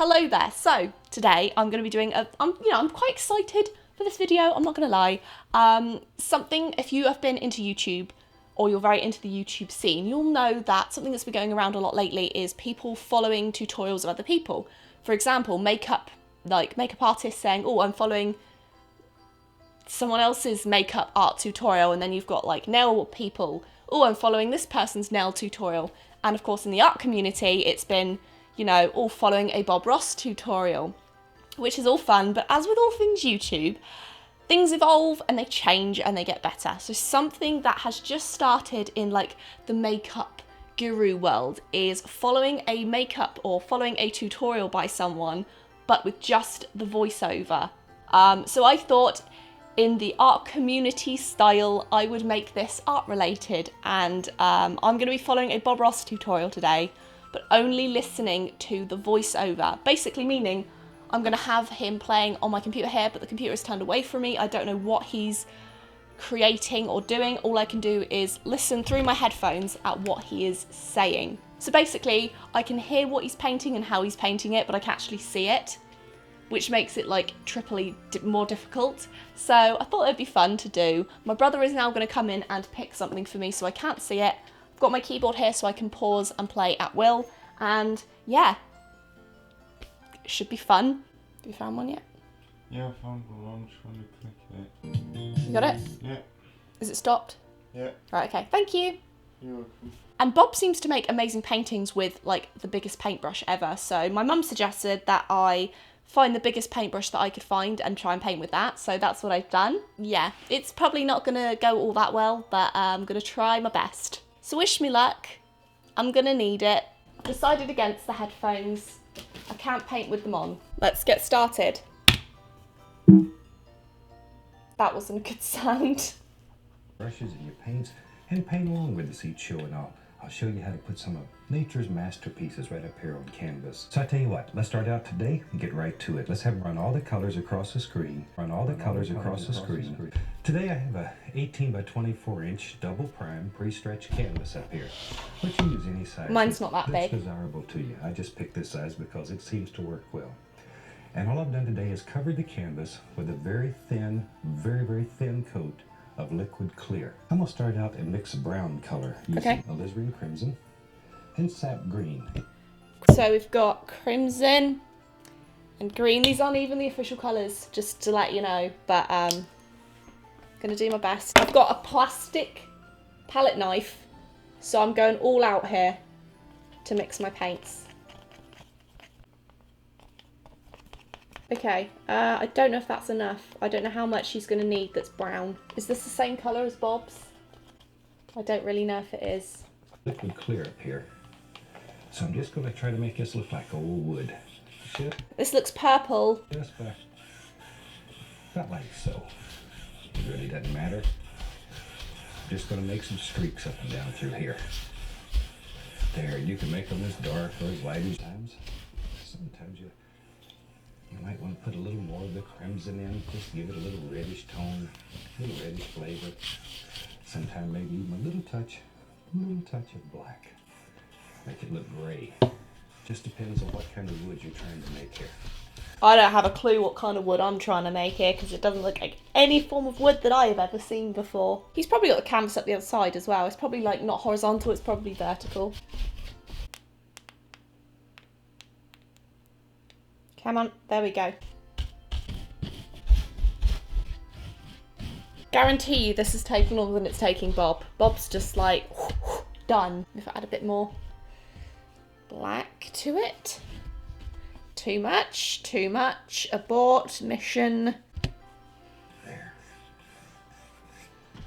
Hello there. So today I'm going to be doing I'm quite excited for this video. I'm not going to lie. Something, if you have been into YouTube or you're very into the YouTube scene, you'll know that something that's been going around a lot lately is people following tutorials of other people. For example, makeup artists saying, "Oh, I'm following someone else's makeup art tutorial," and then you've got like nail people, "Oh, I'm following this person's nail tutorial." And of course in the art community it's been, you know, all following a Bob Ross tutorial, which is all fun, but as with all things YouTube, things evolve and they change and they get better. So something that has just started in like the makeup guru world is following a makeup or following a tutorial by someone, but with just the voiceover. So I thought in the art community style, I would make this art related, and I'm going to be following a Bob Ross tutorial today, but only listening to the voiceover. Basically meaning I'm going to have him playing on my computer here, but the computer is turned away from me. I don't know what he's creating or doing. All I can do is listen through my headphones at what he is saying. So basically I can hear what he's painting and how he's painting it, but I can actually see it, which makes it like triply more difficult. So I thought it'd be fun to do. My brother is now going to come in and pick something for me so I can't see it. I've got my keyboard here so I can pause and play at will. And yeah, it should be fun. Have you found one yet? Yeah, I found one. I'm trying to click it. You got it? Yeah. Is it stopped? Yeah. Right, okay. Thank you. You're welcome. And Bob seems to make amazing paintings with like the biggest paintbrush ever. So my mum suggested that I find the biggest paintbrush that I could find and try and paint with that. So that's what I've done. Yeah, it's probably not gonna go all that well, but I'm gonna try my best. So wish me luck. I'm gonna need it. Decided against the headphones. I can't paint with them on. Let's get started. That wasn't a good sound. Brushes and your paints, and paint along with this each show and all. I'll show you how to put some of nature's masterpieces right up here on canvas. So I tell you what, let's start out today and get right to it. Let's have them run all the colors across the screen. Today I have a 18 by 24 inch double prime pre-stretched canvas up here. But you use any size. Mine's not that big. That's desirable to you. I just picked this size because it seems to work well. And all I've done today is covered the canvas with a very thin, very thin coat of liquid clear. I'm going to start out in mixed brown color using alizarin crimson and sap green. So we've got crimson and green. These aren't even the official colours, just to let you know, but I'm going to do my best. I've got a plastic palette knife, so I'm going all out here to mix my paints. Okay, I don't know if that's enough. I don't know how much she's going to need that's brown. Is this the same colour as Bob's? I don't really know if it is. Liquid clear up here. So I'm just going to try to make this look like old wood. Shit. This looks purple. Just about like so. It really doesn't matter. I'm just going to make some streaks up and down through here. There, you can make them as dark or as light as times. Sometimes you might want to put a little more of the crimson in, just give it a little reddish tone, a little reddish flavor. Sometimes maybe even a little touch of black. Make it look gray. Just depends on what kind of wood you're trying to make here. I don't have a clue what kind of wood I'm trying to make here because it doesn't look like any form of wood that I have ever seen before. He's probably got the canvas up the other side as well. It's probably like not horizontal, it's probably vertical. Come on, there we go. Guarantee you this is taking longer than it's taking Bob. Bob's just like, done. If I add a bit more black to it. Too much, abort, mission. There.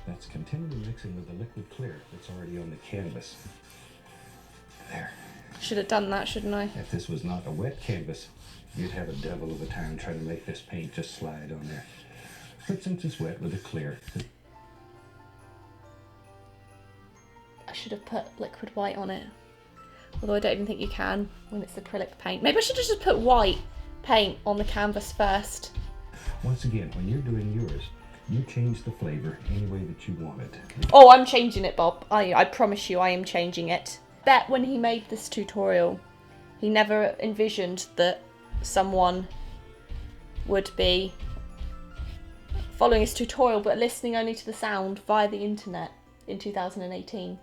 That's continually mixing with the liquid clear that's already on the canvas. There. Should have done that, shouldn't I? If this was not a wet canvas, you'd have a devil of a time trying to make this paint just slide on there. But since it's wet with the clear. I should have put liquid white on it. Although I don't even think you can when it's acrylic paint. Maybe I should have just put white paint on the canvas first. Once again, when you're doing yours, you change the flavor any way that you want it. Oh, I'm changing it, Bob. I promise you I am changing it. Bet when he made this tutorial, he never envisioned that someone would be following his tutorial but listening only to the sound via the internet in 2018.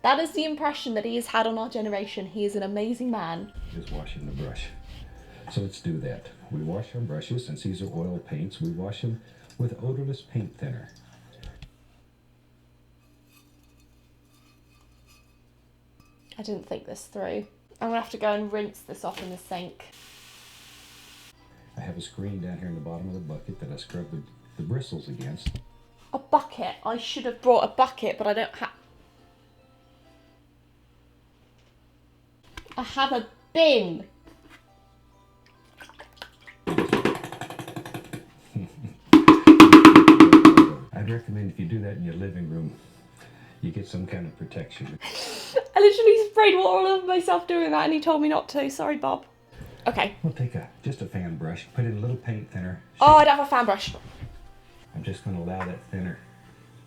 That is the impression that he has had on our generation. He is an amazing man. Is washing the brush. So let's do that. We wash our brushes, since these are oil paints, we wash them with odorless paint thinner. I didn't think this through. I'm gonna have to go and rinse this off in the sink. I have a screen down here in the bottom of the bucket that I scrub the bristles against. A bucket? I should have brought a bucket, but I don't have... I have a bin. I'd recommend if you do that in your living room, you get some kind of protection. I literally sprayed water all over myself doing that and he told me not to. Sorry, Bob. Okay. We'll take just a fan brush, put in a little paint thinner. Oh, I don't have a fan brush. I'm just going to allow that thinner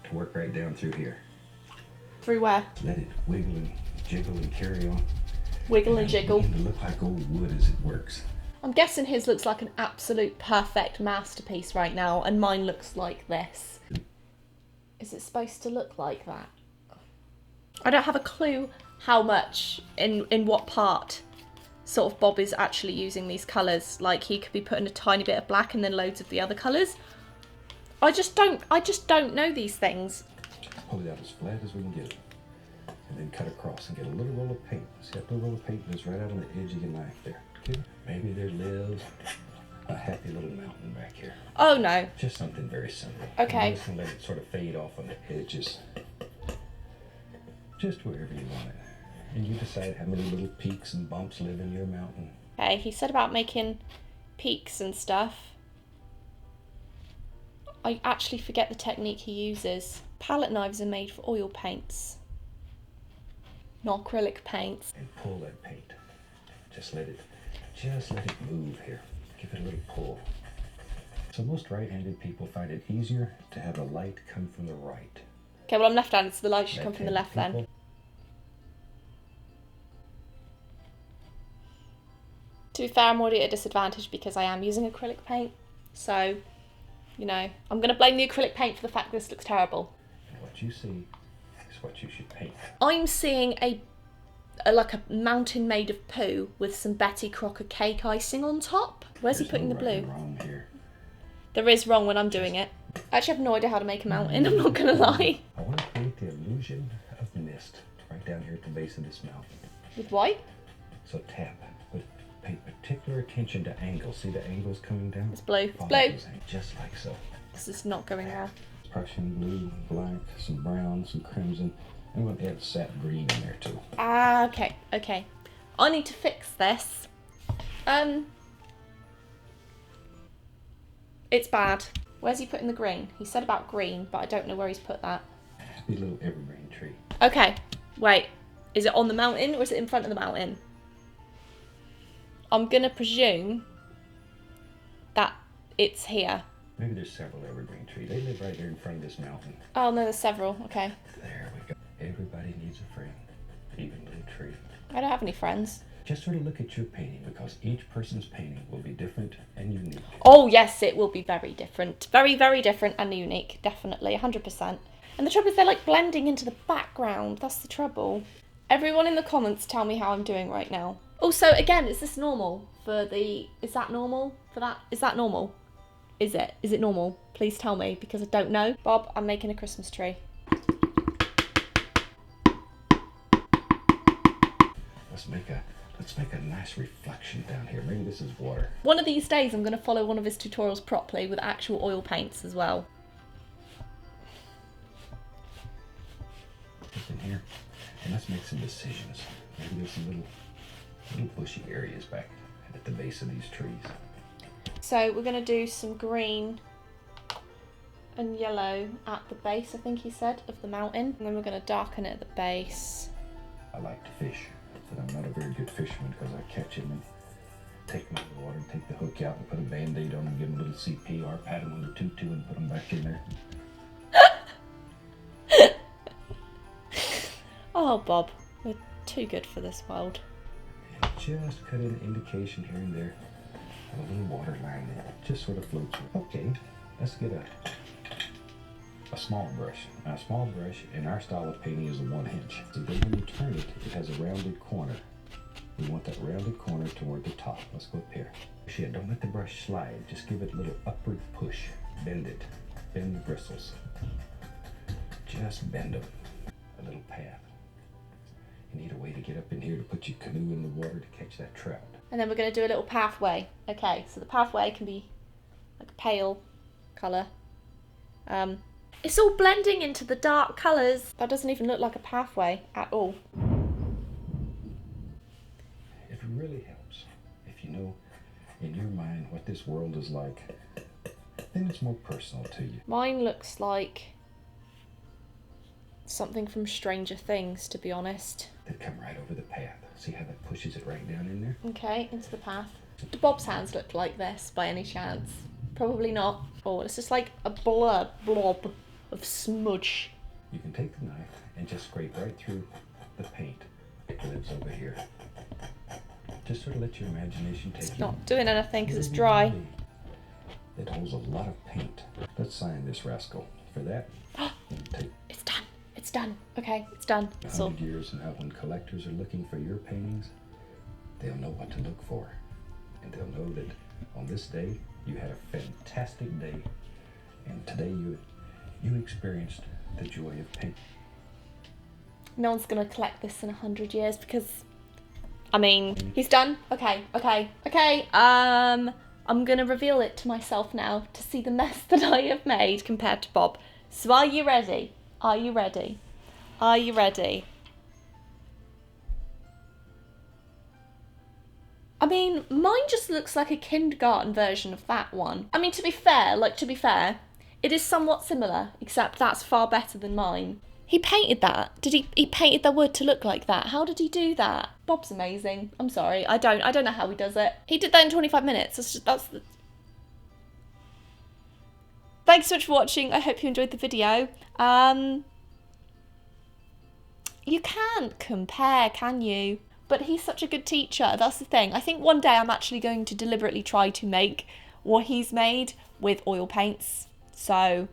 to work right down through here. Through where? Let it wiggle and jiggle and carry on. Wiggle and jiggle. It'll look like old wood as it works. I'm guessing his looks like an absolute perfect masterpiece right now, and mine looks like this. Is it supposed to look like that? I don't have a clue how much, in what part, sort of Bob is actually using these colours. Like, he could be putting a tiny bit of black and then loads of the other colours. I just don't know these things. Pull it out as flat as we can get it. And then cut across and get a little roll of paint. See that little roll of paint goes right out on the edge of your knife there. Okay? Maybe there lives a happy little mountain back here. Oh no. Just something very simple. Okay. I'm just gonna let it sort of fade off on the edges. Just wherever you want it. And you decide how many little peaks and bumps live in your mountain. Okay, he said about making peaks and stuff. I actually forget the technique he uses. Palette knives are made for oil paints, not acrylic paints. And pull that paint. Just let it move here. Give it a little pull. So most right-handed people find it easier to have the light come from the right. Okay, well I'm left-handed, so the light should come from the left then. To be fair, I'm already at a disadvantage because I am using acrylic paint. So, you know, I'm going to blame the acrylic paint for the fact this looks terrible. And what you see is what you should paint. I'm seeing like a mountain made of poo with some Betty Crocker cake icing on top. Where's he putting the blue? Wrong here. There is wrong when I'm doing it. I actually have no idea how to make a mountain, I'm not going to lie. I want to create the illusion of mist right down here at the base of this mountain. With white? So tap, but pay particular attention to angles. See the angles coming down? It's blue. Follow Blue. those angles, just like so. This is not going well. Prussian blue, black, some brown, some crimson. I'm going to add sap green in there too. Ah, okay, okay. I need to fix this. It's bad. Where's he putting the green? He said about green, but I don't know where he's put that. Be a little evergreen tree. Okay, wait. Is it on the mountain or is it in front of the mountain? I'm gonna presume that it's here. Maybe there's several evergreen trees. They live right here in front of this mountain. Oh no, there's several. Okay. There we go. Everybody needs a friend, even little tree. I don't have any friends. Just sort of look at your painting because each person's painting will be different and unique. Oh yes, it will be very different. Very, very different and unique. Definitely, 100%. And the trouble is they're like blending into the background. That's the trouble. Everyone in the comments tell me how I'm doing right now. Also, again, is this normal for the... Is that normal for that? Is that normal? Is it? Is it normal? Please tell me because I don't know. Bob, I'm making a Christmas tree. Let's make a nice reflection down here. Maybe this is water. One of these days I'm going to follow one of his tutorials properly with actual oil paints as well. Just in here. And let's make some decisions. Maybe there's some little bushy areas back at the base of these trees. So we're going to do some green and yellow at the base, I think he said, of the mountain. And then we're going to darken it at the base. I like to fish, but I'm not a very good fisherman because I catch him and take him out of the water and take the hook out and put a Band-Aid on him, give him a little CPR, pat him on the tutu and put him back in there. Oh, Bob, we're too good for this world. And just cut in an indication here and there of a little water line that just sort of floats. Okay, let's get a small brush. Now, a small brush in our style of painting is a 1 inch. So then when you turn it, it has a rounded corner. We want that rounded corner toward the top. Let's go up here. Yeah, don't let the brush slide. Just give it a little upward push. Bend it. Bend the bristles. Just bend them. A little path. You need a way to get up in here to put your canoe in the water to catch that trout. And then we're going to do a little pathway. Okay, so the pathway can be like a pale colour. It's all blending into the dark colours. That doesn't even look like a pathway at all. It really helps if you know in your mind what this world is like, then it's more personal to you. Mine looks like something from Stranger Things, to be honest. Then come right over the path. See how that pushes it right down in there? Okay, into the path. Do Bob's hands look like this by any chance? Probably not. Oh, it's just like a blob of smudge. You can take the knife and just scrape right through the paint that lives over here. Just sort of let your imagination take you. It's not doing anything because it's dry. It holds a lot of paint. Let's sign this rascal. For that, take It's done. It's done. Okay, it's done. 100 years from now, when collectors are looking for your paintings, they'll know what to look for. And they'll know that on this day, you had a fantastic day. And today you experienced the joy of painting. No one's going to collect this in 100 years because, I mean, he's done. Okay. I'm going to reveal it to myself now to see the mess that I have made compared to Bob. So are you ready? Are you ready? Are you ready? I mean, mine just looks like a kindergarten version of that one. I mean, to be fair, it is somewhat similar, except that's far better than mine. He painted that. He painted the wood to look like that. How did he do that? Bob's amazing. I'm sorry. I don't know how he does it. He did that in 25 minutes. Thanks so much for watching. I hope you enjoyed the video. You can't compare, can you? But he's such a good teacher. That's the thing. I think one day I'm actually going to deliberately try to make what he's made with oil paints. So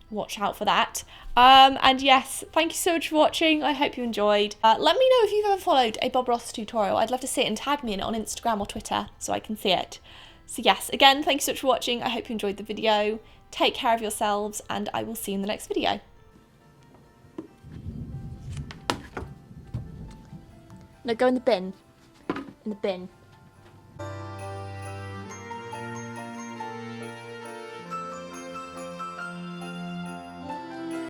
watch out for that. And yes, thank you so much for watching. I hope you enjoyed. Let me know if you've ever followed a Bob Ross tutorial. I'd love to see it and tag me in it on Instagram or Twitter so I can see it. So yes, again, thank you so much for watching. I hope you enjoyed the video. Take care of yourselves and I will see you in the next video. No, go in the bin. In the bin.